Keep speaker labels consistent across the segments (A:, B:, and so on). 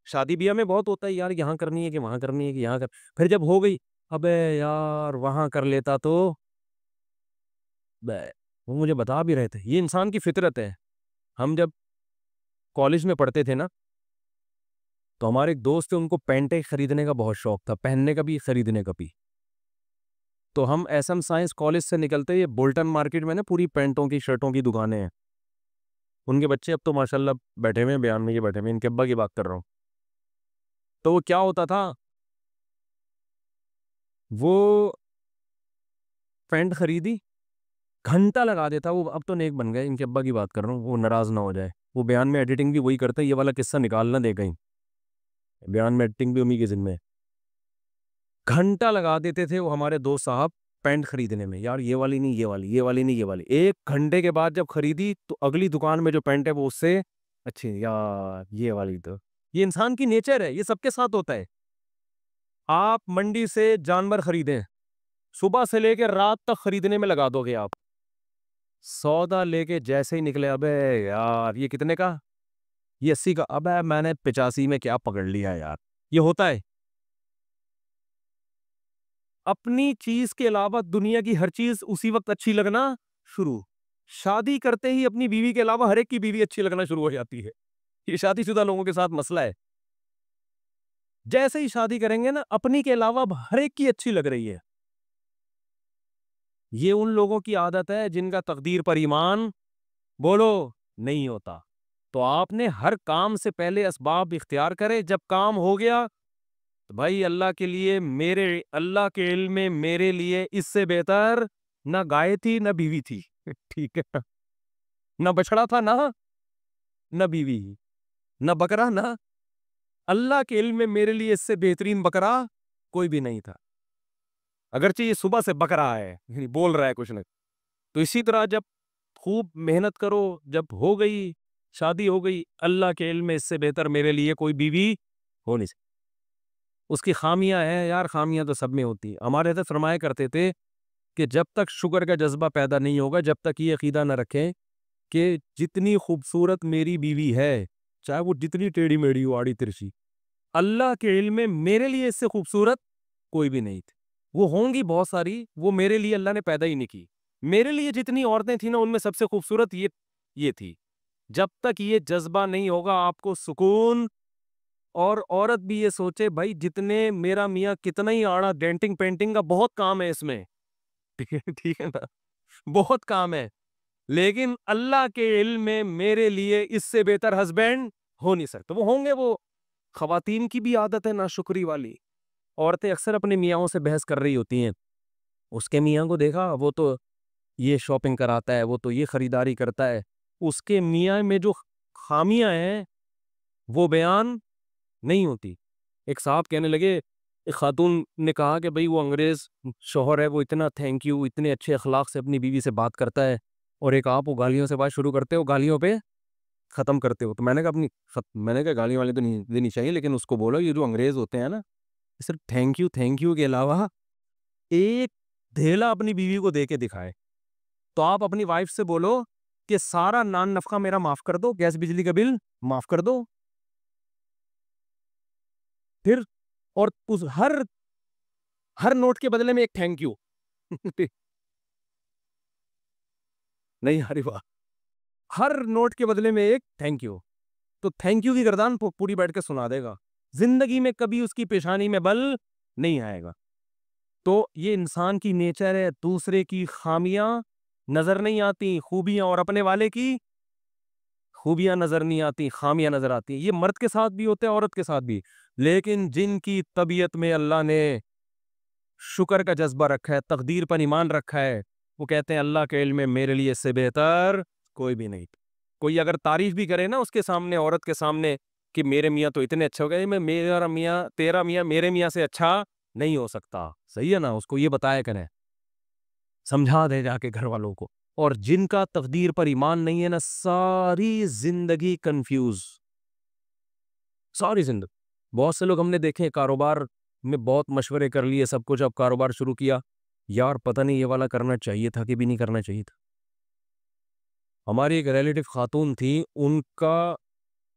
A: شادی بیاہ میں بہت ہوتا ہے یار، یہاں کرنی ہے کہ وہاں کرنی ہے کہ یہاں پھر جب ہو گئی، ابے یار وہاں کر لیتا تو وہ مجھے بتا بھی رہے تھے یہ انسان کی فطرت ہے. ہم جب کالج میں پڑھتے تھے نا تو ہمارے ایک دوست تھے، ان کو پینٹیں خریدنے کا بہت شوق تھا، پہننے کا بھی خریدنے کا بھی. تو ہم ایس ایم سائنس کالج سے نکلتے، یہ بولٹن مارکیٹ میں نا پوری پینٹوں کی شرٹوں کی دکانیں ہیں. ان کے بچے اب تو ماشاءاللہ بیٹھے ہوئے ہیں بیان میں، یہ بیٹھے ہوئے ان کے ابا کی بات کر رہا ہوں. تو وہ کیا ہوتا تھا، وہ پینٹ خریدی گھنٹہ لگا دیتا. وہ اب تو نیک بن گئے، ان کے ابا کی بات کر رہا ہوں، وہ ناراض نہ ہو جائے. وہ بیان میں ایڈیٹنگ بھی وہی کرتا ہے، یہ والا قصہ نکالنا دے کہیں، بیان میں ایڈیٹنگ بھی امی کے ذمہ. گھنٹہ لگا دیتے تھے وہ ہمارے دوست صاحب پینٹ خریدنے میں، یار یہ والی نہیں، یہ والی، یہ والی نہیں، یہ والی. 1 گھنٹے کے بعد جب خریدی تو اگلی دکان میں جو پینٹ ہے وہ اس سے اچھی، یار یہ والی. تو یہ انسان کی نیچر ہے، یہ سب کے ساتھ ہوتا ہے. آپ منڈی سے جانور خریدیں، صبح سے لے کے رات تک خریدنے میں لگا دو گے آپ، سودا لے کے جیسے ہی نکلے، ابے یار یہ کتنے کا، یہ 80 کا، ابے میں نے 85 میں کیا پکڑ لیا یار. یہ ہوتا ہے. اپنی چیز کے علاوہ دنیا کی ہر چیز اسی وقت اچھی لگنا شروع. شادی کرتے ہی اپنی بیوی کے علاوہ ہر ایک کی بیوی اچھی لگنا شروع ہو جاتی ہے. یہ شادی شدہ لوگوں کے ساتھ مسئلہ ہے. جیسے ہی شادی کریں گے نا اپنی کے علاوہ ہر ایک کی اچھی لگ رہی ہے. یہ ان لوگوں کی عادت ہے جن کا تقدیر پر ایمان بولو نہیں ہوتا. تو آپ نے ہر کام سے پہلے اسباب اختیار کرے. جب کام ہو گیا تو بھائی اللہ کے لیے، میرے اللہ کے علم میں میرے لیے اس سے بہتر نہ گائے تھی نہ بیوی تھی. ٹھیک ہے، نہ بچڑا تھا نہ بیوی، نہ بکرا، نہ اللہ کے علم میں میرے لیے اس سے بہترین بکرا کوئی بھی نہیں تھا. اگرچہ یہ صبح سے بک رہا ہے، یعنی بول رہا ہے کچھ نہ. تو اسی طرح جب خوب محنت کرو، جب ہو گئی شادی، ہو گئی، اللہ کے علم میں اس سے بہتر میرے لیے کوئی بیوی ہو نہیں سکتی. اس کی خامیاں ہیں یار، خامیاں تو سب میں ہوتی. ہمارے حضرت فرمایا کرتے تھے کہ جب تک شکر کا جذبہ پیدا نہیں ہوگا، جب تک یہ عقیدہ نہ رکھیں کہ جتنی خوبصورت میری بیوی ہے، چاہے وہ جتنی ٹیڑھی میڑھی ہو، آڑی ترچھی، اللہ کے علم میں میرے لیے اس سے خوبصورت کوئی بھی نہیں تھی. وہ ہوں گی بہت ساری، وہ میرے لیے اللہ نے پیدا ہی نہیں کی. میرے لیے جتنی عورتیں تھیں نا ان میں سب سے خوبصورت یہ تھی. جب تک یہ جذبہ نہیں ہوگا آپ کو سکون. اور عورت بھی یہ سوچے بھائی جتنے میرا میاں کتنا ہی آڑا، ڈینٹنگ پینٹنگ کا بہت کام ہے اس میں، ٹھیک ہے نا، بہت کام ہے، لیکن اللہ کے علم میں میرے لیے اس سے بہتر ہسبینڈ ہو نہیں سکتا. وہ ہوں گے. وہ خواتین کی بھی عادت ہے ناشکری والی. عورتیں اکثر اپنے میاں سے بحث کر رہی ہوتی ہیں، اس کے میاں کو دیکھا، وہ تو یہ شاپنگ کراتا ہے، وہ تو یہ خریداری کرتا ہے. اس کے میاں میں جو خامیاں ہیں وہ بیان نہیں ہوتی. ایک صاحب کہنے لگے، ایک خاتون نے کہا کہ بھئی وہ انگریز شوہر ہے، وہ اتنا تھینک یو، اتنے اچھے اخلاق سے اپنی بیوی سے بات کرتا ہے، اور ایک آپ وہ گالیوں سے بات شروع کرتے ہو، گالیوں پہ ختم کرتے ہو. تو میں نے کہا گالیوں والی تو نہیں دینی چاہیے، لیکن اس کو بولو یہ جو انگریز ہوتے ہیں نا، صرف تھینک یو کے علاوہ ایک دھیلا اپنی بیوی کو دے کے دکھائے. تو آپ اپنی وائف سے بولو کہ سارا نان نفقہ میرا معاف کر دو، گیس بجلی کا بل معاف کر دو. پھر اور اس ہر نوٹ کے بدلے میں ایک تھینک یو. نہیں ہری واہ، ہر نوٹ کے بدلے میں ایک تھینک یو. تو تھینک یو کی گردان پوری بیٹھ کے سنا دے گا. زندگی میں کبھی اس کی پیشانی میں بل نہیں آئے گا. تو یہ انسان کی نیچر ہے. دوسرے کی خامیاں نظر نہیں آتی، خوبیاں، اور اپنے والے کی خوبیاں نظر نہیں آتی، خامیاں نظر آتی ہیں. یہ مرد کے ساتھ بھی ہوتے ہیں، عورت کے ساتھ بھی. لیکن جن کی طبیعت میں اللہ نے شکر کا جذبہ رکھا ہے، تقدیر پر ایمان رکھا ہے، وہ کہتے ہیں اللہ کے علم میں میرے لیے اس سے بہتر کوئی بھی نہیں. کوئی اگر تعریف بھی کرے نا اس کے سامنے، عورت کے سامنے، کہ میرے میاں تو اتنے اچھے ہو گئے، تیرا میاں میرے میاں سے اچھا نہیں ہو سکتا. صحیح ہے نا، اس کو یہ بتایا کریں، سمجھا دے جا کے گھر والوں کو. اور جن کا تقدیر پر ایمان نہیں ہے نا، ساری زندگی کنفیوز، ساری زندگی. بہت سے لوگ ہم نے دیکھے کاروبار میں بہت مشورے کر لیے، سب کچھ، اب کاروبار شروع کیا، یار پتہ نہیں یہ والا کرنا چاہیے تھا کہ بھی نہیں کرنا چاہیے تھا. ہماری ایک ریلیٹو خاتون تھی، ان کا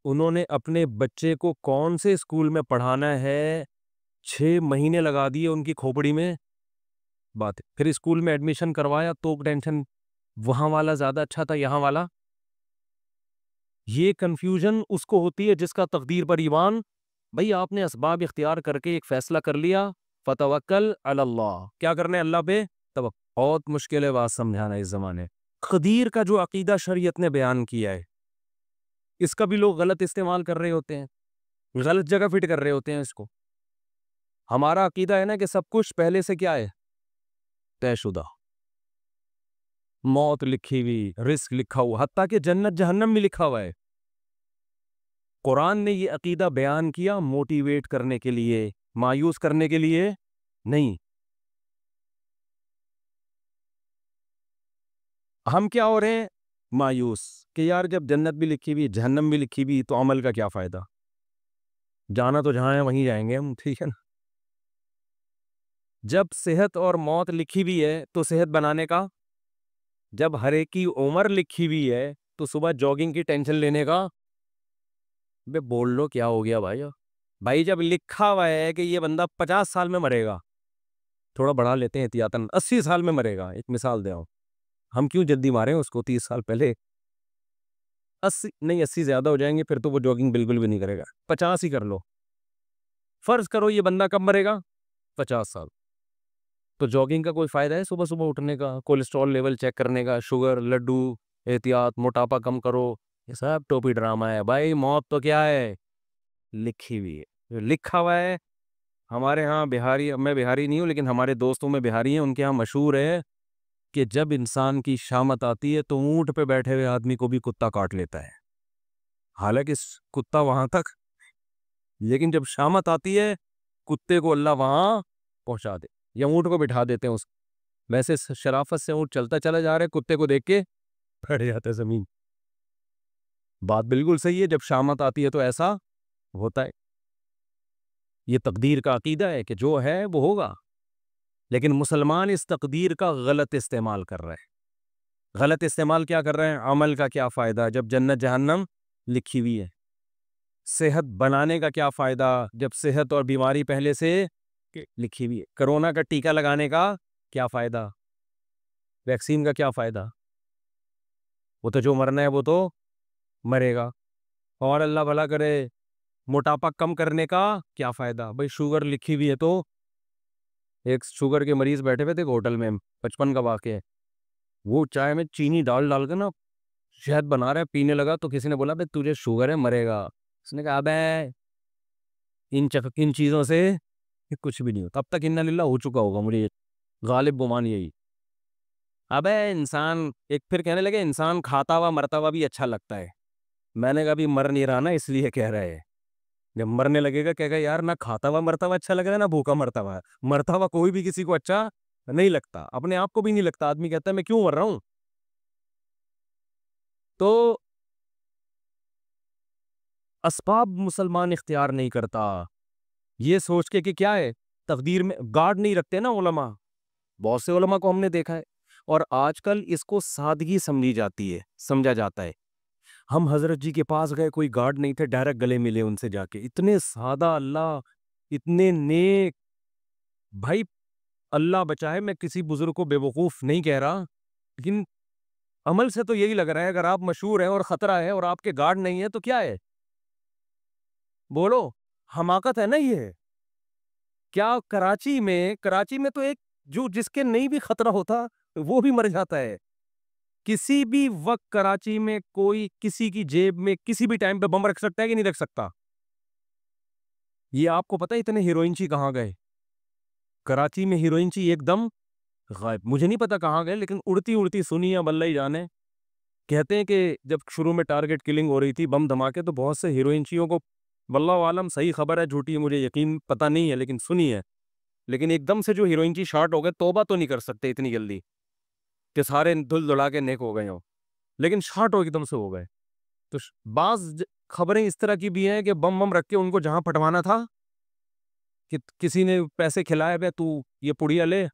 A: انہوں نے اپنے بچے کو کون سے اسکول میں پڑھانا ہے 6 مہینے لگا دیے ان کی کھوپڑی میں بات ہے. پھر اسکول میں ایڈمیشن کروایا تو ٹینشن وہاں والا زیادہ اچھا تھا یہاں والا. یہ کنفیوژن اس کو ہوتی ہے جس کا تقدیر پر ایمان. بھئی آپ نے اسباب اختیار کر کے ایک فیصلہ کر لیا, فتوکل علی اللہ, کیا کرنا ہے اللہ پہ توکل. بہت مشکل ہے بات سمجھانا اس زمانے. قدیر کا جو عقیدہ شریعت نے بیان کیا ہے اس کا بھی لوگ غلط استعمال کر رہے ہوتے ہیں, غلط جگہ فٹ کر رہے ہوتے ہیں اس کو. ہمارا عقیدہ ہے نا کہ سب کچھ پہلے سے کیا ہے, طے شدہ, موت لکھی ہوئی, رزق لکھا ہوا, حتیٰ کہ جنت جہنم بھی لکھا ہوا ہے. قرآن نے یہ عقیدہ بیان کیا موٹیویٹ کرنے کے لیے, مایوس کرنے کے لیے نہیں. ہم کیا ہو رہے ہیں مایوس کہ یار جب جنت بھی لکھی ہوئی جہنم بھی لکھی ہوئی تو عمل کا کیا فائدہ, جانا تو جہاں ہے وہیں جائیں گے ہم, ٹھیک ہے نا. جب صحت اور موت لکھی ہوئی ہے تو صحت بنانے کا, جب ہر ایک کی عمر لکھی ہوئی ہے تو صبح جاگنگ کی ٹینشن لینے کا. بے بول لو کیا ہو گیا بھائی. بھائی جب لکھا ہوا ہے کہ یہ بندہ 50 سال میں مرے گا, تھوڑا بڑھا لیتے ہیں احتیاطاً 80 سال میں مرے گا, ایک مثال دے آؤں, ہم کیوں جلدی ماریں اس کو 30 سال پہلے. 80 نہیں, 80 زیادہ ہو جائیں گے پھر تو وہ جاگنگ بالکل بھی نہیں کرے گا, 50 ہی کر لو. فرض کرو یہ بندہ کب مرے گا, 50 سال. تو جاگنگ کا کوئی فائدہ ہے صبح صبح اٹھنے کا, کولیسٹرول لیول چیک کرنے کا, شوگر, لڈو, احتیاط, موٹاپا کم کرو, یہ سب ٹوپی ڈرامہ ہے. بھائی موت تو کیا ہے, لکھی ہوئی ہے, لکھا ہوا ہے. ہمارے ہاں بہاری, میں بہاری نہیں ہوں لیکن ہمارے دوستوں میں بہاری ہیں, ان کے ہاں مشہور ہے کہ جب انسان کی شامت آتی ہے تو اونٹ پہ بیٹھے ہوئے آدمی کو بھی کتا کاٹ لیتا ہے. حالانکہ کتا وہاں تک, لیکن جب شامت آتی ہے کتے کو اللہ وہاں پہنچا دے, یا اونٹ کو بٹھا دیتے ہیں اس. ویسے شرافت سے اونٹ چلتا چلا جا رہا ہے, کتے کو دیکھ کے بیٹھ جاتا ہے زمین. بات بالکل صحیح ہے, جب شامت آتی ہے تو ایسا ہوتا ہے. یہ تقدیر کا عقیدہ ہے کہ جو ہے وہ ہوگا, لیکن مسلمان اس تقدیر کا غلط استعمال کر رہے ہیں. غلط استعمال کیا کر رہے ہیں, عمل کا کیا فائدہ جب جنت جہنم لکھی ہوئی ہے. صحت بنانے کا کیا فائدہ جب صحت اور بیماری پہلے سے لکھی ہوئی ہے. کرونا کا ٹیکہ لگانے کا کیا فائدہ, ویکسین کا کیا فائدہ, وہ تو جو مرنا ہے وہ تو مرے گا. اور اللہ بھلا کرے موٹاپا کم کرنے کا کیا فائدہ. بھائی شوگر لکھی ہوئی ہے تو ایک شوگر کے مریض بیٹھے ہوئے تھے ہوٹل میں, 55 کا واقعہ ہے, وہ چائے میں چینی ڈال ڈال کے نا شہد بنا رہا ہے, پینے لگا تو کسی نے بولا بھائی تجھے شوگر ہے مرے گا. اس نے کہا ابے ان چیزوں سے کچھ بھی نہیں ہوتا. اب تک انا للہ ہو چکا ہوگا, مجھے غالب گمان یہی. ابے انسان ایک پھر کہنے لگے انسان کھاتا ہوا مرتا ہوا بھی اچھا لگتا ہے. میں نے کہا بھی مر نہیں رہا نا اس لیے کہہ رہے ہیں, جب مرنے لگے گا کہے گا یار نہ کھاتا ہوا مرتا ہوا اچھا لگ رہا ہے نہ بھوکا مرتا ہوا. مرتا ہوا کوئی بھی کسی کو اچھا نہیں لگتا, اپنے آپ کو بھی نہیں لگتا. آدمی کہتا ہے میں کیوں مر رہا ہوں. تو اسباب مسلمان اختیار نہیں کرتا یہ سوچ کے کہ کیا ہے تقدیر میں گارڈ نہیں رکھتے نا علماء. بہت سے علماء کو ہم نے دیکھا ہے, اور آج کل اس کو سادگی سمجھی جاتی ہے, سمجھا جاتا ہے. ہم حضرت جی کے پاس گئے, کوئی گارڈ نہیں تھے, ڈائریکٹ گلے ملے ان سے جا کے, اتنے سادہ اللہ, اتنے نیک. بھائی اللہ بچائے, میں کسی بزرگ کو بے وقوف نہیں کہہ رہا, لیکن عمل سے تو یہی لگ رہا ہے اگر آپ مشہور ہیں اور خطرہ ہے اور آپ کے گارڈ نہیں ہے تو کیا ہے, بولو حماقت ہے نا یہ. کیا کراچی میں تو ایک جو جس کے نہیں بھی خطرہ ہوتا وہ بھی مر جاتا ہے. کسی بھی وقت کراچی میں کوئی کسی کی جیب میں کسی بھی ٹائم پہ بم رکھ سکتا ہے کہ نہیں رکھ سکتا. یہ آپ کو پتہ ہے اتنے ہیروئنچی کہاں گئے, کراچی میں ہیروئنچی ایک دم غائب. مجھے نہیں پتا کہاں گئے, لیکن اڑتی اڑتی سنی اب اللہ ہی جانے. کہتے ہیں کہ جب شروع میں ٹارگٹ کلنگ ہو رہی تھی, بم دھماکے, تو بہت سے ہیروئنچیوں کو, واللہ عالم صحیح خبر ہے جھوٹی ہے مجھے یقین پتہ نہیں ہے لیکن سنی ہے, لیکن ایک دم سے جو ہیروئنچی شارٹ ہو گئے, توبہ تو نہیں کر سکتے اتنی جلدی کہ سارے دھل دھلا کے نیک ہو گئے ہوں, لیکن شارٹ ہو ایک دم سے ہو گئے. تو بعض خبریں اس طرح کی بھی ہیں کہ بم بم رکھ کے ان کو جہاں پھٹوانا تھا کہ کسی نے پیسے کھلائے بے تو یہ پڑیا لے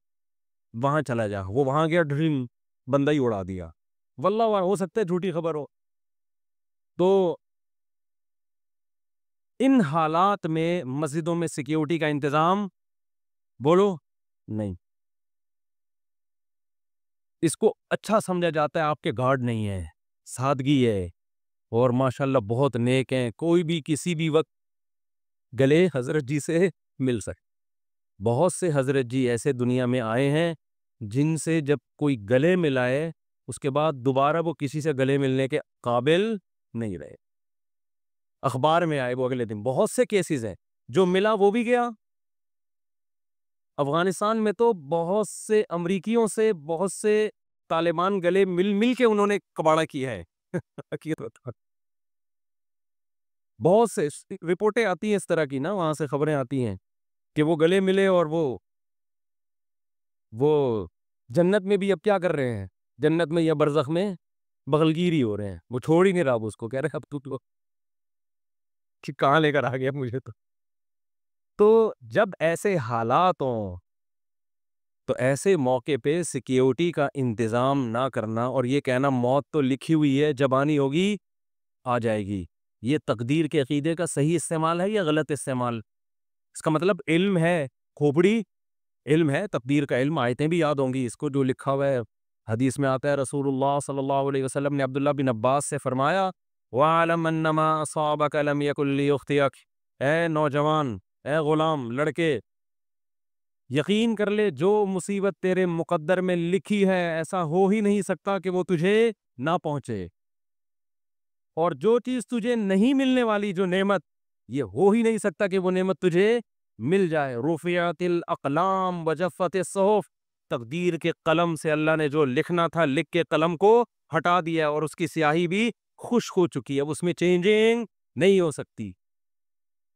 A: وہاں چلا جا, وہ وہاں گیا ڈرین بندہ ہی اڑا دیا. واللہ ہو سکتا ہے جھوٹی خبر ہو. تو ان حالات میں مسجدوں میں سیکیورٹی کا انتظام بولو نہیں. اس کو اچھا سمجھا جاتا ہے آپ کے گارڈ نہیں ہے, سادگی ہے, اور ماشاءاللہ بہت نیک ہیں, کوئی بھی کسی بھی وقت گلے حضرت جی سے مل سکے. بہت سے حضرت جی ایسے دنیا میں آئے ہیں جن سے جب کوئی گلے ملائے اس کے بعد دوبارہ وہ کسی سے گلے ملنے کے قابل نہیں رہے. اخبار میں آئے وہ اگلے دن. بہت سے کیسز ہیں, جو ملا وہ بھی گیا. افغانستان میں تو بہت سے امریکیوں سے بہت سے طالبان گلے مل کے انہوں نے کباڑا کیا ہے. بہت سے رپورٹیں آتی ہیں اس طرح کی نا, وہاں سے خبریں آتی ہیں کہ وہ گلے ملے اور وہ جنت میں بھی اب کیا کر رہے ہیں, جنت میں یا برزخ میں بغلگیری ہو رہے ہیں. وہ چھوڑ ہی نہیں رہا اس کو, کہہ رہے اب تو کہاں لے کر آ گیا مجھے. تو جب ایسے حالات ہوں تو ایسے موقع پہ سیکیورٹی کا انتظام نہ کرنا اور یہ کہنا موت تو لکھی ہوئی ہے, جب آنی ہوگی آ جائے گی, یہ تقدیر کے عقیدے کا صحیح استعمال ہے یا غلط استعمال؟ اس کا مطلب علم ہے, کھوپڑی علم ہے, تقدیر کا علم, آیتیں بھی یاد ہوں گی اس کو جو لکھا ہوا ہے. حدیث میں آتا ہے رسول اللہ صلی اللہ علیہ وسلم نے عبداللہ بن عباس سے فرمایا وَعَلَمْ أَنَّمَا أَصَابَكَ لَمْ يَكُنْ لِيُخْطِئَكَ, اے نوجوان, اے غلام, لڑکے, یقین کر لے جو مصیبت تیرے مقدر میں لکھی ہے ایسا ہو ہی نہیں سکتا کہ وہ تجھے نہ پہنچے, اور جو چیز تجھے نہیں ملنے والی, جو نعمت, یہ ہو ہی نہیں سکتا کہ وہ نعمت تجھے مل جائے. رفعت الاقلام وجفت الصحف, تقدیر کے قلم سے اللہ نے جو لکھنا تھا لکھ کے قلم کو ہٹا دیا اور اس کی سیاہی بھی خشک ہو چکی ہے, اب اس میں چینجنگ نہیں ہو سکتی.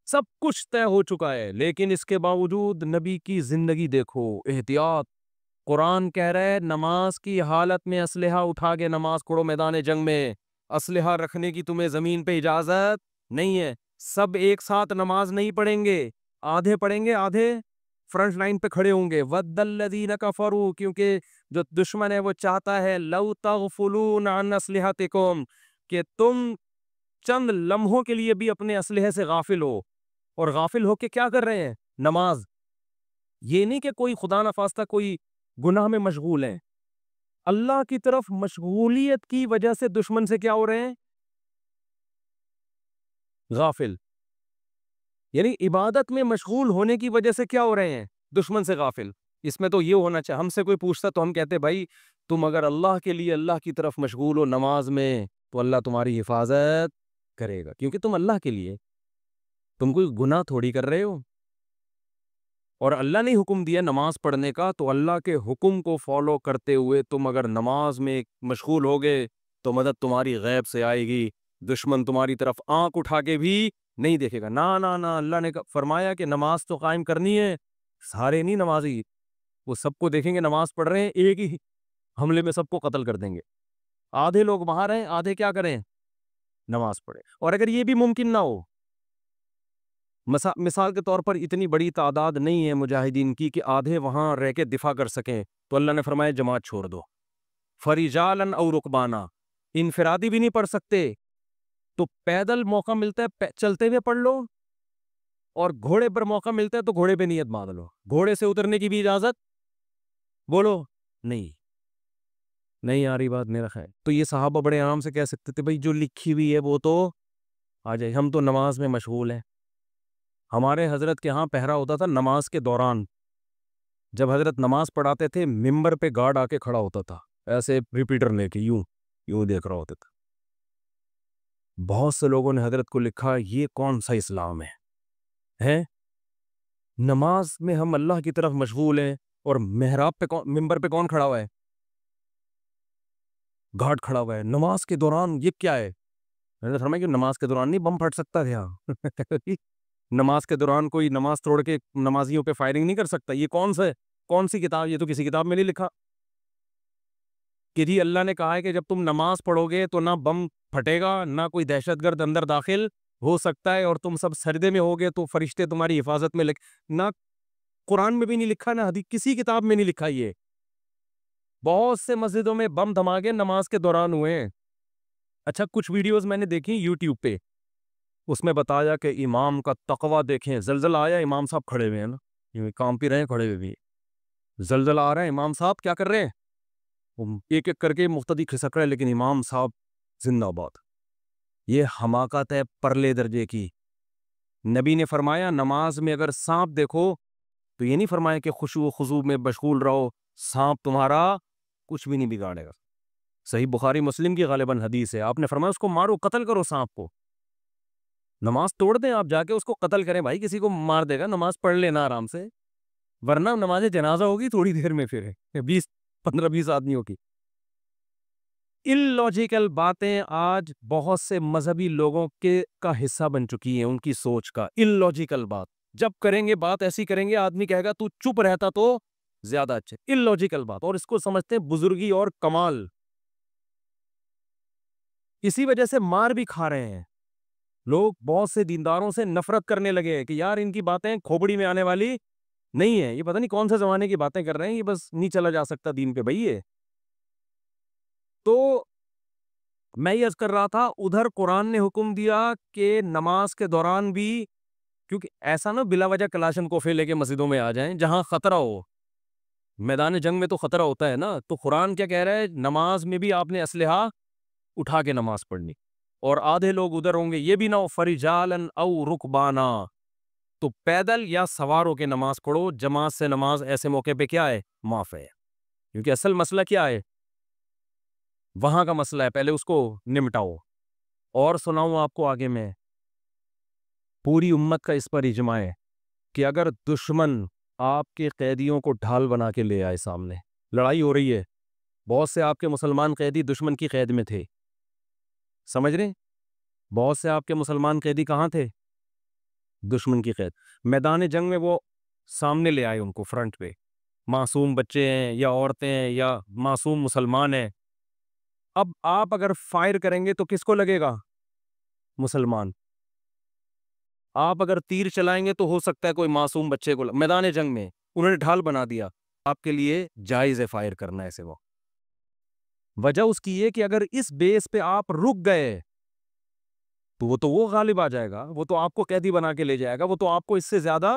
A: سب کچھ طے ہو چکا ہے, لیکن اس کے باوجود نبی کی زندگی دیکھو, احتیاط. قرآن کہہ رہے نماز کی حالت میں اسلحہ اٹھا کے نماز پڑھو میدان جنگ میں, اسلحہ رکھنے کی تمہیں زمین پہ اجازت نہیں ہے. سب ایک ساتھ نماز نہیں پڑھیں گے, آدھے پڑھیں گے, آدھے فرنٹ لائن پہ کھڑے ہوں گے. وَدَّ الَّذِينَ كَفَرُوا, کیونکہ جو دشمن ہے وہ چاہتا ہے لَوْ تَغْفُلُونَ عَنْ أَسْلِحَتِكُمْ, کہ تم چند لمحوں کے لیے بھی اپنے اسلحے سے غافل ہو. اور غافل ہو کے کیا کر رہے ہیں؟ نماز. یہ نہیں کہ کوئی خدا نخواستہ کوئی گناہ میں مشغول ہیں, اللہ کی طرف مشغولیت کی وجہ سے دشمن سے کیا ہو رہے ہیں؟ غافل. یعنی عبادت میں مشغول ہونے کی وجہ سے کیا ہو رہے ہیں؟ دشمن سے غافل. اس میں تو یہ ہونا چاہیے, ہم سے کوئی پوچھتا تو ہم کہتے بھائی تم اگر اللہ کے لیے اللہ کی طرف مشغول ہو نماز میں تو اللہ تمہاری حفاظت کرے گا, کیونکہ تم اللہ کے لیے, تم کوئی گناہ تھوڑی کر رہے ہو. اور اللہ نے حکم دیا نماز پڑھنے کا, تو اللہ کے حکم کو فالو کرتے ہوئے تم اگر نماز میں مشغول ہوگے تو مدد تمہاری غیب سے آئے گی. دشمن تمہاری طرف آنکھ اٹھا کے بھی نہیں دیکھے گا. نا اللہ نے فرمایا کہ نماز تو قائم کرنی ہے. سارے نہیں نمازی, وہ سب کو دیکھیں گے نماز پڑھ رہے ہیں, ایک ہی حملے میں سب کو قتل کر دیں گے. آدھے لوگ باہر ہیں, آدھے کیا کریں؟ نماز پڑھیں. اور اگر یہ بھی ممکن نہ ہو, مثال کے طور پر اتنی بڑی تعداد نہیں ہے مجاہدین کی کہ آدھے وہاں رہ کے دفاع کر سکیں, تو اللہ نے فرمایا جماعت چھوڑ دو. فَرِجَالًا أَوْ رُكْبَانًا, انفرادی بھی نہیں پڑھ سکتے تو پیدل موقع ملتا ہے چلتے ہوئے پڑھ لو, اور گھوڑے پر موقع ملتا ہے تو گھوڑے پہ نیت باندھ لو. گھوڑے سے اترنے کی بھی اجازت بولو نہیں آ رہی بات میرا خیال. تو یہ صحابہ بڑے آرام سے کہہ سکتے تھے بھائی جو لکھی ہوئی ہے وہ تو آ جائے, ہم تو نماز میں مشغول ہیں. ہمارے حضرت کے ہاں پہرا ہوتا تھا نماز کے دوران, جب حضرت نماز پڑھاتے تھے ممبر پہ گارڈ آ کے کھڑا ہوتا تھا, ایسے ریپیٹر لے کے یوں دیکھ رہا ہوتا تھا. بہت سے لوگوں نے حضرت کو لکھا یہ کون سا اسلام ہے؟ نماز میں ہم اللہ کی طرف مشغول ہیں, اور محراب پہ ممبر پہ کون کھڑا ہوا ہے؟ گارڈ کھڑا ہوا ہے. نماز کے دوران یہ کیا ہے؟ حضرت فرمایا کہ نماز کے دوران نہیں بم پھٹ سکتا تھا. نماز کے دوران کوئی نماز توڑ کے نمازیوں پہ فائرنگ نہیں کر سکتا. یہ کون سی کتاب؟ یہ تو کسی کتاب میں نہیں لکھا کہ جی اللہ نے کہا ہے کہ جب تم نماز پڑھو گے تو نہ بم پھٹے گا, نہ کوئی دہشت گرد اندر داخل ہو سکتا ہے, اور تم سب سجدے میں ہوگے تو فرشتے تمہاری حفاظت میں نہ قرآن میں بھی نہیں لکھا, نہ حدیث کسی کتاب میں نہیں لکھا. یہ بہت سے مسجدوں میں بم دھماکے نماز کے دوران ہوئے ہیں. اچھا کچھ ویڈیوز میں نے دیکھی یوٹیوب پہ, اس میں بتایا کہ امام کا تقوی دیکھیں، زلزلہ آیا امام صاحب کھڑے ہوئے ہیں نا، یہ کام پہ رہے ہیں کھڑے ہوئے بھی، زلزلہ آ رہا ہے امام صاحب کیا کر رہے ہیں، وہ ایک ایک کر کے مقتدی کھسک رہے ہیں، لیکن امام صاحب زندہ باد۔ یہ حماقت ہے پرلے درجے کی۔ نبی نے فرمایا نماز میں اگر سانپ دیکھو تو یہ نہیں فرمایا کہ خشوع و خضوع میں مشغول رہو، سانپ تمہارا کچھ بھی نہیں بگاڑے گا۔ صحیح بخاری مسلم کی غالباً حدیث ہے، آپ نے فرمایا اس کو مارو، قتل کرو سانپ کو، نماز توڑ دیں آپ جا کے اس کو قتل کریں، بھائی کسی کو مار دے گا، نماز پڑھ لینا آرام سے، ورنہ نماز جنازہ ہوگی تھوڑی دیر میں، پھر 15-20 آدمیوں کی۔ اللاجیکل باتیں آج بہت سے مذہبی لوگوں کا حصہ بن چکی ہیں، ان کی سوچ کا۔ اللاجیکل بات جب کریں گے، بات ایسی کریں گے، آدمی کہے گا تو چپ رہتا تو زیادہ اچھا۔ اللاجیکل بات، اور اس کو سمجھتے ہیں بزرگی اور کمال، اسی وجہ سے مار بھی کھا رہے ہیں لوگ، بہت سے دینداروں سے نفرت کرنے لگے ہیں کہ یار ان کی باتیں کھوپڑی میں آنے والی نہیں ہے، یہ پتہ نہیں کون سے زمانے کی باتیں کر رہے ہیں، یہ بس نہیں چلا جا سکتا دین پہ بھائی۔ تو میں یہ عرض کر رہا تھا، ادھر قرآن نے حکم دیا کہ نماز کے دوران بھی، کیونکہ ایسا نہ بلا وجہ کلاشن کوفے لے کے مسجدوں میں آ جائیں جہاں خطرہ ہو، میدان جنگ میں تو خطرہ ہوتا ہے نا، تو قرآن کیا کہہ رہا ہے، نماز میں بھی آپ نے اسلحہ اٹھا کے نماز پڑھنی، اور آدھے لوگ ادھر ہوں گے، یہ بھی نہ ہو فرجالن او رکبانا، تو پیدل یا سوار ہو کے نماز پڑھو، جماعت سے نماز ایسے موقع پہ کیا ہے، معاف ہے، کیونکہ اصل مسئلہ کیا ہے، وہاں کا مسئلہ ہے، پہلے اس کو نمٹاؤ۔ اور سناؤں آپ کو آگے میں، پوری امت کا اس پر اجماع ہے کہ اگر دشمن آپ کے قیدیوں کو ڈھال بنا کے لے آئے سامنے، لڑائی ہو رہی ہے، بہت سے آپ کے مسلمان قیدی دشمن کی قید میں تھے، سمجھ رہے ہیں؟ بہت سے آپ کے مسلمان قیدی کہاں تھے، دشمن کی قید، میدان جنگ میں وہ سامنے لے آئے ان کو فرنٹ پہ، معصوم بچے ہیں یا عورتیں ہیں یا معصوم مسلمان ہیں، اب آپ اگر فائر کریں گے تو کس کو لگے گا، مسلمان، آپ اگر تیر چلائیں گے تو ہو سکتا ہے کوئی معصوم بچے کو میدان جنگ میں انہوں نے ڈھال بنا دیا، آپ کے لیے جائز ہے فائر کرنا ایسے وہ، وجہ اس کی یہ کہ اگر اس بیس پہ آپ رک گئے تو وہ غالب آ جائے گا، وہ تو آپ کو قیدی بنا کے لے جائے گا، وہ تو آپ کو اس سے زیادہ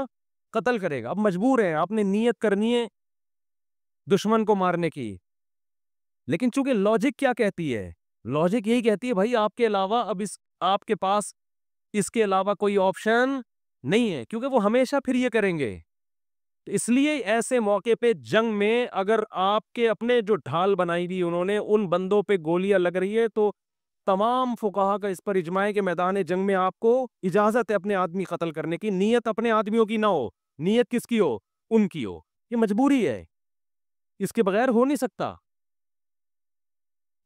A: قتل کرے گا، اب مجبور ہیں، آپ نے نیت کرنی ہے دشمن کو مارنے کی، لیکن چونکہ لاجک کیا کہتی ہے، لاجک یہی کہتی ہے بھائی آپ کے علاوہ اب آپ کے پاس اس کے علاوہ کوئی آپشن نہیں ہے، کیونکہ وہ ہمیشہ پھر یہ کریں گے، اس لیے ایسے موقع پہ جنگ میں اگر آپ کے اپنے جو ڈھال بنائی دی انہوں نے ان بندوں پہ گولیاں لگ رہی ہے تو تمام فقہا کا اس پر اجماع ہے کہ میدان جنگ میں آپ کو اجازت ہے اپنے آدمی قتل کرنے کی، نیت اپنے آدمیوں کی نہ ہو، نیت کس کی ہو، ان کی ہو، یہ مجبوری ہے، اس کے بغیر ہو نہیں سکتا۔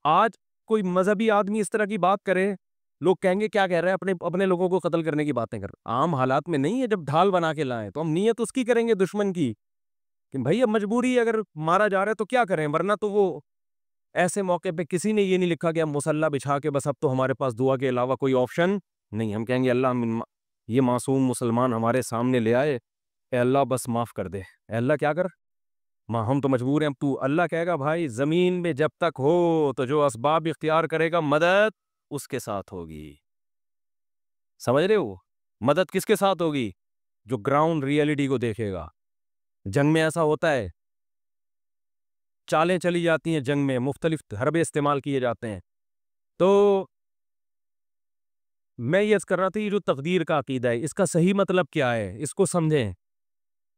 A: آج کوئی مذہبی آدمی اس طرح کی بات کرے، لوگ کہیں گے کیا کہہ رہے ہیں، اپنے لوگوں کو قتل کرنے کی باتیں کر، عام حالات میں نہیں ہے، جب ڈھال بنا کے لائیں تو ہم نیت اس کی کریں گے دشمن کی، کہ بھائی اب مجبوری ہے، اگر مارا جا رہا ہے تو کیا کریں، ورنہ تو وہ ایسے موقع پہ کسی نے یہ نہیں لکھا کہ ہم مسلح بچھا کے بس اب تو ہمارے پاس دعا کے علاوہ کوئی آپشن نہیں، ہم کہیں گے اللہ یہ معصوم مسلمان ہمارے سامنے لے آئے، اے اللہ بس معاف کر دے، اے اللہ کیا کر، ہم تو مجبور ہیں، تو اللہ کہے گا بھائی زمین میں جب تک ہو تو جو اسباب اختیار کرے گا مدد اس کے ساتھ ہوگی، سمجھ رہے ہو، مدد کس کے ساتھ ہوگی، جو گراؤنڈ ریئلٹی کو دیکھے گا۔ جنگ میں ایسا ہوتا ہے، چالیں چلی جاتی ہیں جنگ میں، مختلف حربے استعمال کیے جاتے ہیں، تو میں یہ کر رہا تھا یہ جو تقدیر کا عقیدہ ہے اس کا صحیح مطلب کیا ہے، اس کو سمجھیں،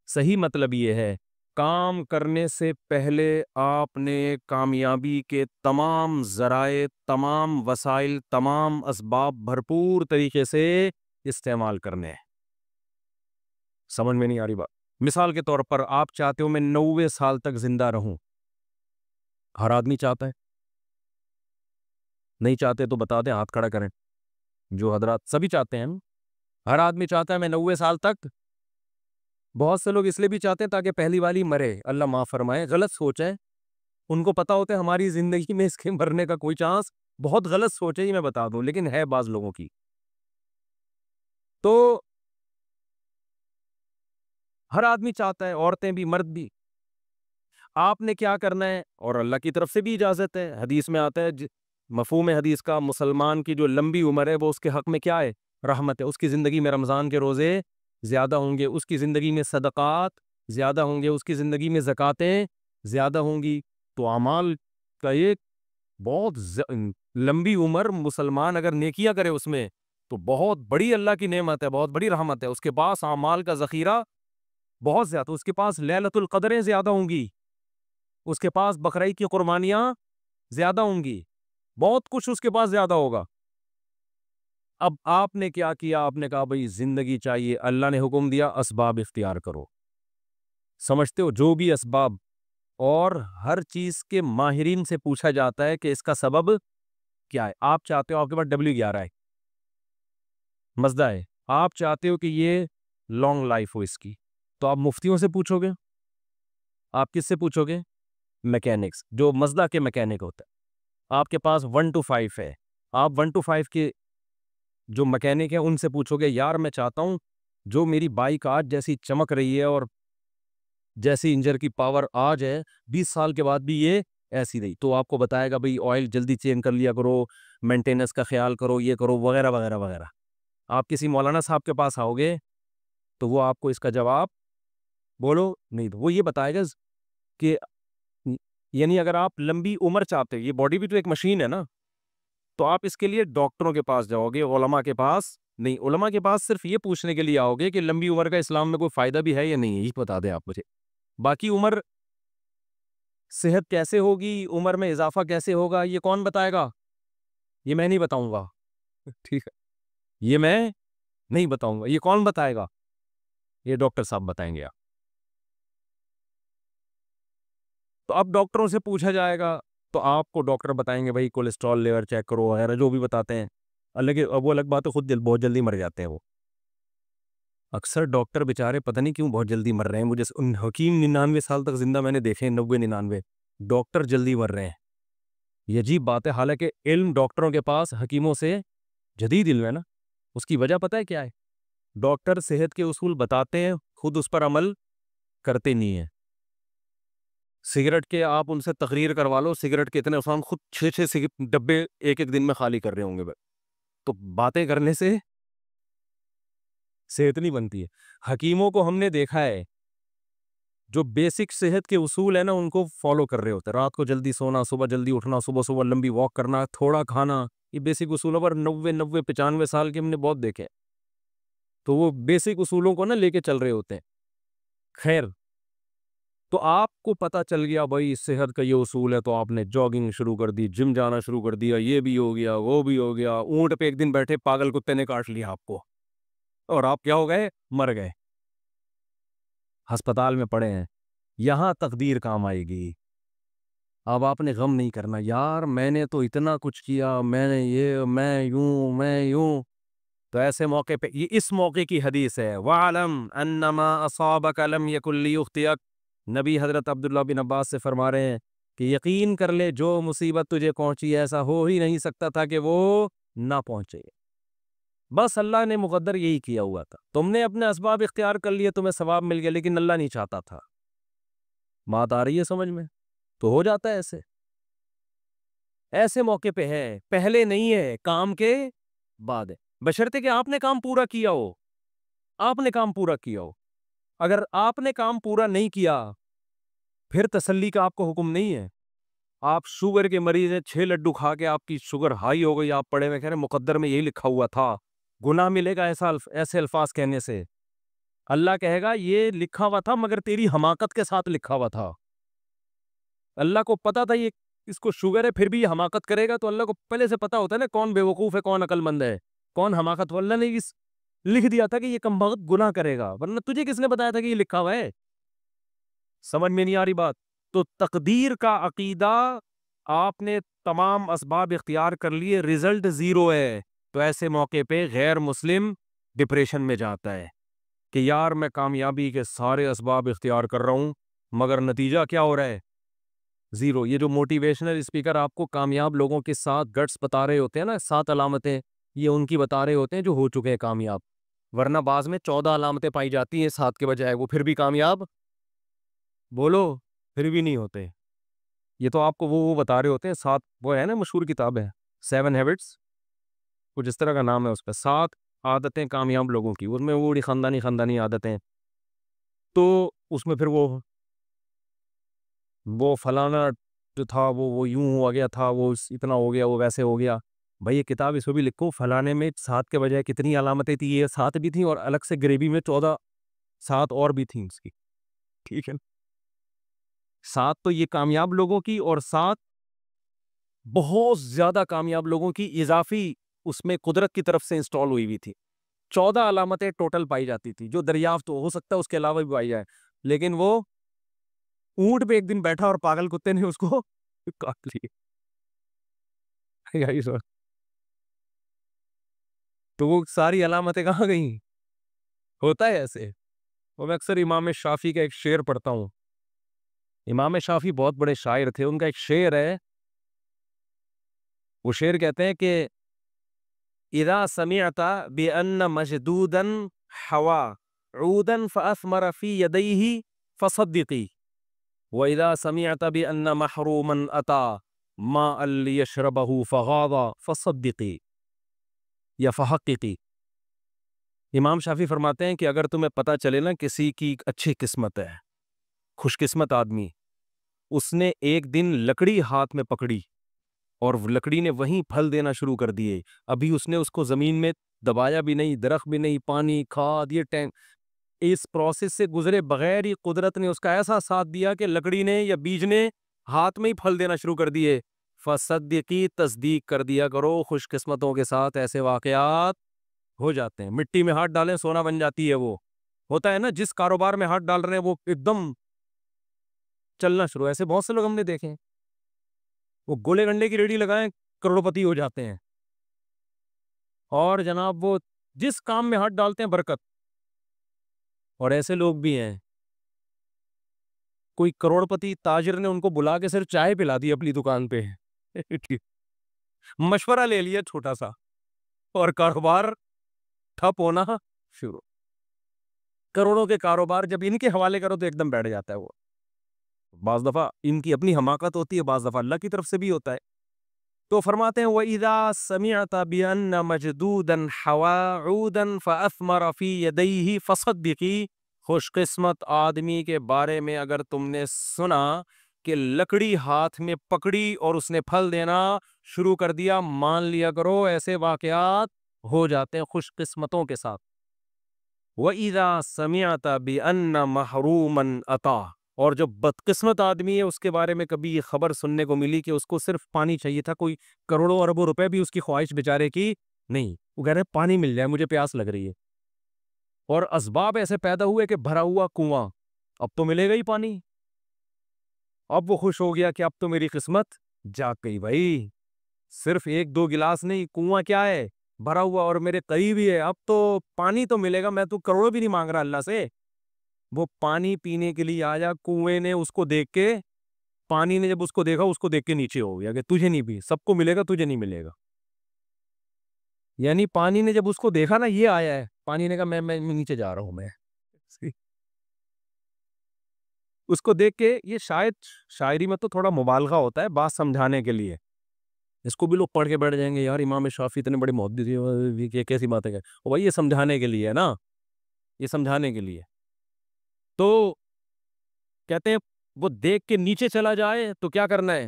A: صحیح مطلب یہ ہے کام کرنے سے پہلے آپ نے کامیابی کے تمام ذرائع، تمام وسائل، تمام اسباب بھرپور طریقے سے استعمال کرنے ہیں۔ سمجھ میں نہیں آ رہی بات؟ مثال کے طور پر آپ چاہتے ہو میں 90 سال تک زندہ رہوں، ہر آدمی چاہتا ہے، نہیں چاہتے تو بتا دیں، ہاتھ کھڑا کریں، جو حضرات سبھی چاہتے ہیں، ہر آدمی چاہتا ہے میں 90 سال تک، بہت سے لوگ اس لیے بھی چاہتے ہیں تاکہ پہلی والی مرے، اللہ معاف فرمائے، غلط سوچ ہے، ان کو پتا ہوتا ہے ہماری زندگی میں اس کے مرنے کا کوئی چانس، بہت غلط سوچ ہے، یہ میں بتا دوں، لیکن ہے بعض لوگوں کی۔ تو ہر آدمی چاہتا ہے، عورتیں بھی مرد بھی، آپ نے کیا کرنا ہے، اور اللہ کی طرف سے بھی اجازت ہے، حدیث میں آتا ہے مفہوم حدیث کا، مسلمان کی جو لمبی عمر ہے وہ اس کے حق میں کیا ہے، رحمت ہے، اس کی زندگی میں رمضان کے روزے زیادہ ہوں گے، اس کی زندگی میں صدقات زیادہ ہوں گے، اس کی زندگی میں زکاتیں زیادہ ہوں گی. تو اعمال کا ایک بہت لمبی عمر مسلمان اگر نیکیاں کرے اس میں تو بہت بڑی اللہ کی نعمت ہے، بہت بڑی رحمت ہے. اس کے پاس اعمال کا ذخیرہ بہت زیادہ، اس کے پاس لیلۃ القدریں زیادہ ہوں گی، اس کے پاس بقرعید کی قربانیاں زیادہ ہوں گی، بہت کچھ اس کے پاس زیادہ ہوگا. اب آپ نے کیا کیا؟ آپ نے کہا بھئی زندگی چاہیے، اللہ نے حکم دیا اسباب اختیار کرو. سمجھتے ہو جو بھی اسباب، اور ہر چیز کے ماہرین سے پوچھا جاتا ہے کہ اس کا سبب کیا ہے. آپ چاہتے ہو آپ کے پاس W11 ہے، مزدہ ہے، آپ چاہتے ہو کہ یہ لانگ لائف ہو اس کی، تو آپ مفتیوں سے پوچھو گے؟ آپ کس سے پوچھو گے؟ میکینکس، جو مزدہ کے میکینک ہوتا ہے. آپ کے پاس 1 to 5 ہے، آپ 1 to 5 کے جو میکینک ہیں ان سے پوچھو گے یار میں چاہتا ہوں جو میری بائک آج جیسی چمک رہی ہے اور جیسی انجن کی پاور آج ہے 20 سال کے بعد بھی یہ ایسی رہی. تو آپ کو بتائے گا بھئی آئل جلدی چینج کر لیا کرو، مینٹیننس کا خیال کرو، یہ کرو وغیرہ وغیرہ وغیرہ. آپ کسی مولانا صاحب کے پاس آؤ گے تو وہ آپ کو اس کا جواب بولو نہیں، وہ یہ بتائے گا کہ یعنی اگر آپ لمبی عمر چاہتے ہو، یہ باڈی بھی تو ایک مشین ہے نا، تو آپ اس کے لیے ڈاکٹروں کے پاس جاؤ گے، علماء کے پاس نہیں. علماء کے پاس صرف یہ پوچھنے کے لیے آؤ گے کہ لمبی عمر کا اسلام میں کوئی فائدہ بھی ہے یا نہیں ہے، یہ بتا دیں آپ مجھے. باقی عمر، صحت کیسے ہوگی، عمر میں اضافہ کیسے ہوگا، یہ کون بتائے گا؟ یہ میں نہیں بتاؤں گا. ٹھیک ہے، یہ میں نہیں بتاؤں گا. یہ کون بتائے گا؟ یہ ڈاکٹر صاحب بتائیں گے. تو اب ڈاکٹروں سے پوچھا جائے گا تو آپ کو ڈاکٹر بتائیں گے بھائی کولیسٹرول لیول چیک کرو وغیرہ جو بھی بتاتے ہیں. وہ الگ بات ہے، خود بہت جلدی مر جاتے ہیں. وہ اکثر ڈاکٹر بیچارے پتہ نہیں کیوں بہت جلدی مر رہے ہیں. مجھے ان حکیم 99 سال تک زندہ میں نے دیکھے ہیں، 90-99. ڈاکٹر جلدی مر رہے ہیں، یہ عجیب بات ہے. حالانکہ علم ڈاکٹروں کے پاس حکیموں سے جدید علم ہے نا. اس کی وجہ پتہ ہے کیا ہے؟ ڈاکٹر صحت کے اصول بتاتے ہیں، خود اس پر عمل کرتے نہیں ہیں. سگریٹ کے آپ ان سے تقریر کروا لو، سگریٹ کے اتنے افغان خود 6 ڈبے ایک دن میں خالی کر رہے ہوں گے. تو باتیں کرنے سے صحت نہیں بنتی ہے. حکیموں کو ہم نے دیکھا ہے جو بیسک صحت کے اصول ہیں نا ان کو فالو کر رہے ہوتے ہیں. رات کو جلدی سونا، صبح جلدی اٹھنا، صبح لمبی واک کرنا، تھوڑا کھانا، یہ بیسک اصولوں پر 90 سال کے ہم نے بہت دیکھے. تو وہ بیسک اصولوں کو نا لے کے چل رہے ہوتے ہیں. خیر، تو آپ کو پتا چل گیا بھائی صحت کا یہ اصول ہے، تو آپ نے جاگنگ شروع کر دی، جم جانا شروع کر دیا، یہ بھی ہو گیا، وہ بھی ہو گیا. اونٹ پہ ایک دن بیٹھے پاگل کتے نے کاٹ لیا آپ کو اور آپ کیا ہو گئے؟ مر گئے، ہسپتال میں پڑے ہیں. یہاں تقدیر کام آئے گی. اب آپ نے غم نہیں کرنا یار میں نے تو اتنا کچھ کیا، میں نے یہ، میں یوں. تو ایسے موقع پہ یہ اس موقع کی حدیث ہے، وَعَلَمْ أَنَّمَا أَصَابَكَ لَمْ يَكُنْ لِيُخْطِئَكَ. نبی حضرت عبداللہ بن عباس سے فرما رہے ہیں کہ یقین کر لے جو مصیبت تجھے پہنچی ایسا ہو ہی نہیں سکتا تھا کہ وہ نہ پہنچے. بس اللہ نے مقدر یہی کیا ہوا تھا. تم نے اپنے اسباب اختیار کر لیے، تمہیں ثواب مل گیا، لیکن اللہ نہیں چاہتا تھا. بات آ رہی ہے سمجھ میں؟ تو ہو جاتا ہے ایسے موقع پہ ہے، پہلے نہیں ہے، کام کے بعد ہے. بشرطے کہ آپ نے کام پورا کیا ہو. آپ نے کام پورا کیا ہو. اگر آپ نے کام پورا نہیں کیا پھر تسلی کا آپ کو حکم نہیں ہے. آپ شوگر کے مریض ہیں، 6 لڈو کھا کے آپ کی شوگر ہائی ہو گئی، آپ پڑے ہوئے کہہ رہے ہیں مقدر میں یہی لکھا ہوا تھا. گناہ ملے گا ایسے الفاظ کہنے سے. اللہ کہے گا یہ لکھا ہوا تھا مگر تیری حماقت کے ساتھ لکھا ہوا تھا. اللہ کو پتا تھا یہ اس کو شوگر ہے پھر بھی یہ حماقت کرے گا. تو اللہ کو پہلے سے پتا ہوتا ہے نا کون بے وقوف ہے، کون عقل مند ہے، کون حماقت. اللہ نے لکھ دیا تھا کہ یہ کمبخت گناہ کرے گا، ورنہ تجھے کس نے بتایا تھا کہ یہ لکھا ہوا ہے؟ سمجھ میں نہیں آ رہی بات؟ تو تقدیر کا عقیدہ، آپ نے تمام اسباب اختیار کر لیے، رزلٹ 0 ہے. تو ایسے موقع پہ غیر مسلم ڈپریشن میں جاتا ہے کہ یار میں کامیابی کے سارے اسباب اختیار کر رہا ہوں مگر نتیجہ کیا ہو رہا ہے؟ 0. یہ جو موٹیویشنل اسپیکر آپ کو کامیاب لوگوں کے ساتھ گٹس بتا رہے ہوتے ہیں نا، 7 علامتیں، یہ ان کی بتا رہے ہوتے ہیں جو ہو چکے ہیں کامیاب. ورنہ بعض میں 14 علامتیں پائی جاتی ہیں 7 کے بجائے، وہ پھر بھی کامیاب بولو پھر بھی نہیں ہوتے. یہ تو آپ کو وہ بتا رہے ہوتے ہیں 7، وہ ہے نا مشہور کتاب ہے 7 ہیبٹس، کچھ اس طرح کا نام ہے اس پہ، 7 عادتیں کامیاب لوگوں کی، اس میں وہ بڑی خاندانی عادتیں، تو اس میں پھر وہ فلانا جو تھا وہ یوں ہوا گیا تھا، وہ اتنا ہو گیا، وہ ویسے ہو گیا. بھائی یہ کتاب اس کو بھی لکھو، فلانے میں 7 کے بجائے کتنی علامتیں تھی، یہ 7 بھی تھیں اور الگ سے گریوی میں 14 7 اور بھی تھیں اس کی. ٹھیک ہے، 7 تو یہ کامیاب لوگوں کی اور 7 بہت زیادہ کامیاب لوگوں کی اضافی اس میں قدرت کی طرف سے انسٹال ہوئی تھی. 14 علامتیں ٹوٹل پائی جاتی تھی جو دریافت ہو سکتا ہے اس کے علاوہ بھی پائی جائے، لیکن وہ اونٹ پہ ایک دن بیٹھا اور پاگل کتے نے اس کو کاٹ لی. تو وہ ساری علامتیں کہاں گئیں؟ ہوتا ہے ایسے. اور میں اکثر امام شافعی کا ایک شعر پڑھتا ہوں. امام شافعی بہت بڑے شاعر تھے، ان کا ایک شعر ہے، وہ شعر کہتے ہیں کہ اذا سمعت بأن مجدودا حوا عودا فأثمر في يديه فصدقي وإذا سمعت بأن محروما أتى ماء ليشربه فغاض فصدقي یا فحققی. امام شافعی فرماتے ہیں کہ اگر تمہیں پتہ چلے نا کسی کی اچھی قسمت ہے، خوش قسمت آدمی، اس نے ایک دن لکڑی ہاتھ میں پکڑی اور لکڑی نے وہیں پھل دینا شروع کر دیے، ابھی اس نے اس کو زمین میں دبایا بھی نہیں، درخت بھی نہیں، پانی کھاد یہ ٹینک، اس پروسیس سے گزرے بغیر ہی قدرت نے اس کا ایسا ساتھ دیا کہ لکڑی نے یا بیج نے ہاتھ میں ہی پھل دینا شروع کر دیے. فصدقی، تصدیق کر دیا کرو، خوش قسمتوں کے ساتھ ایسے واقعات ہو جاتے ہیں. مٹی میں ہاتھ ڈالیں سونا بن جاتی ہے. وہ ہوتا ہے نا، جس کاروبار میں ہاتھ ڈال رہے ہیں وہ ایک دم چلنا شروع. ایسے بہت سے لوگ ہم نے دیکھے ہیں، وہ گولے گنڈے کی ریڑھی لگائیں کروڑپتی ہو جاتے ہیں. اور جناب وہ جس کام میں ہاتھ ڈالتے ہیں برکت. اور ایسے لوگ بھی ہیں، کوئی کروڑپتی تاجر نے ان کو بلا کے صرف چائے پلا دی اپنی دکان پہ، مشورہ لے لیا چھوٹا سا، اور کاروبار ٹھپ ہونا شروع. کروڑوں کے کاروبار جب ان کے حوالے کرو تو ایک دم بیٹھ جاتا ہے وہ. بعض دفعہ ان کی اپنی حماقت ہوتی ہے، بعض دفعہ اللہ کی طرف سے بھی ہوتا ہے. تو فرماتے ہیں وَإِذَا سَمِعْتَ بِأَنَّ مَجْدُودًا حَوَا عُودًا فَأَثْمَرَ فِي يَدَيْهِ فَصَدِّقِي. خوش قسمت آدمی کے بارے میں اگر تم نے سنا کہ لکڑی ہاتھ میں پکڑی اور اس نے پھل دینا شروع کر دیا، مان لیا کرو ایسے واقعات ہو جاتے ہیں خوش قسمتوں کے ساتھ. وَإِذَا سَمِعْتَ بِأَنَّ مَحْرُومًا أَتَى. اور جو بدقسمت آدمی ہے اس کے بارے میں کبھی یہ خبر سننے کو ملی کہ اس کو صرف پانی چاہیے تھا، کوئی کروڑوں اربوں روپے بھی اس کی خواہش بیچارے کی نہیں، وہ کہہ رہے پانی مل جائے مجھے پیاس لگ رہی ہے. اور اسباب ایسے پیدا ہوئے کہ بھرا ہوا کنواں، اب تو ملے گا ہی پانی. اب وہ خوش ہو گیا کہ اب تو میری قسمت جاگ گئی. بھائی صرف 1-2 گلاس نہیں، کنواں کیا ہے بھرا ہوا اور میرے قریب ہی ہے، اب تو پانی تو ملے گا، میں تو کروڑوں بھی نہیں مانگ رہا اللہ سے. وہ پانی پینے کے لیے آیا، کنویں نے اس کو دیکھ کے، پانی نے جب اس کو دیکھا، اس کو دیکھ کے نیچے ہو گیا کہ تجھے نہیں بھی، سب کو ملے گا تجھے نہیں ملے گا. یعنی پانی نے جب اس کو دیکھا نا یہ آیا ہے، پانی نے کہا میں نیچے جا رہا ہوں. میں اس کو دیکھ کے، یہ شاید شاعری میں تو تھوڑا مبالغہ ہوتا ہے بات سمجھانے کے لیے، اس کو بھی لوگ پڑھ کے بیٹھ جائیں گے یار امام شافعی اتنے بڑے محدث تھے، یہ کیسی باتیں ہیں. بھائی یہ سمجھانے کے لیے ہے نا، یہ سمجھانے کے لیے. تو کہتے ہیں وہ دیکھ کے نیچے چلا جائے تو کیا کرنا ہے،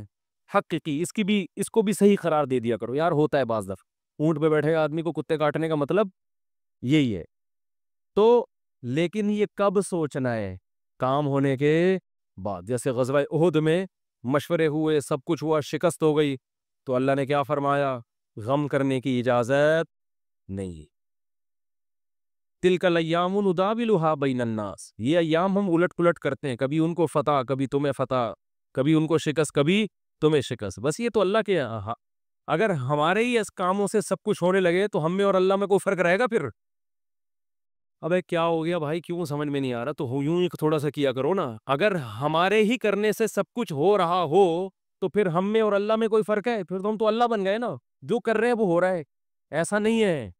A: حق کی اس کو بھی صحیح قرار دے دیا کرو. یار ہوتا ہے بعض دفعہ اونٹ پہ بیٹھے آدمی کو کتے کاٹنے کا مطلب یہی ہے. تو لیکن یہ کب سوچنا ہے، کام ہونے کے بعد. جیسے غزوہ احد میں مشورے ہوئے، سب کچھ ہوا، شکست ہو گئی، تو اللہ نے کیا فرمایا، غم کرنے کی اجازت نہیں. تلک الایام نداولها بین الناس. یہ ایام ہم الٹ پلٹ کرتے ہیں، کبھی ان کو فتح، کبھی تمہیں فتح، کبھی ان کو شکست، کبھی تمہیں شکست. بس یہ تو اللہ کے اگر ہمارے ہی اس کاموں سے سب کچھ ہونے لگے تو ہم میں اور اللہ میں کوئی فرق رہے گا پھر؟ ابے کیا ہو گیا بھائی، کیوں سمجھ میں نہیں آ رہا؟ تو یوں ہی تھوڑا سا کیا کرو نا. اگر ہمارے ہی کرنے سے سب کچھ ہو رہا ہو تو پھر ہم میں اور اللہ میں کوئی فرق ہے؟ پھر تو ہم تو اللہ بن گئے نا. جو کر رہے ہیں وہ ہو رہا ہے، ایسا نہیں ہے.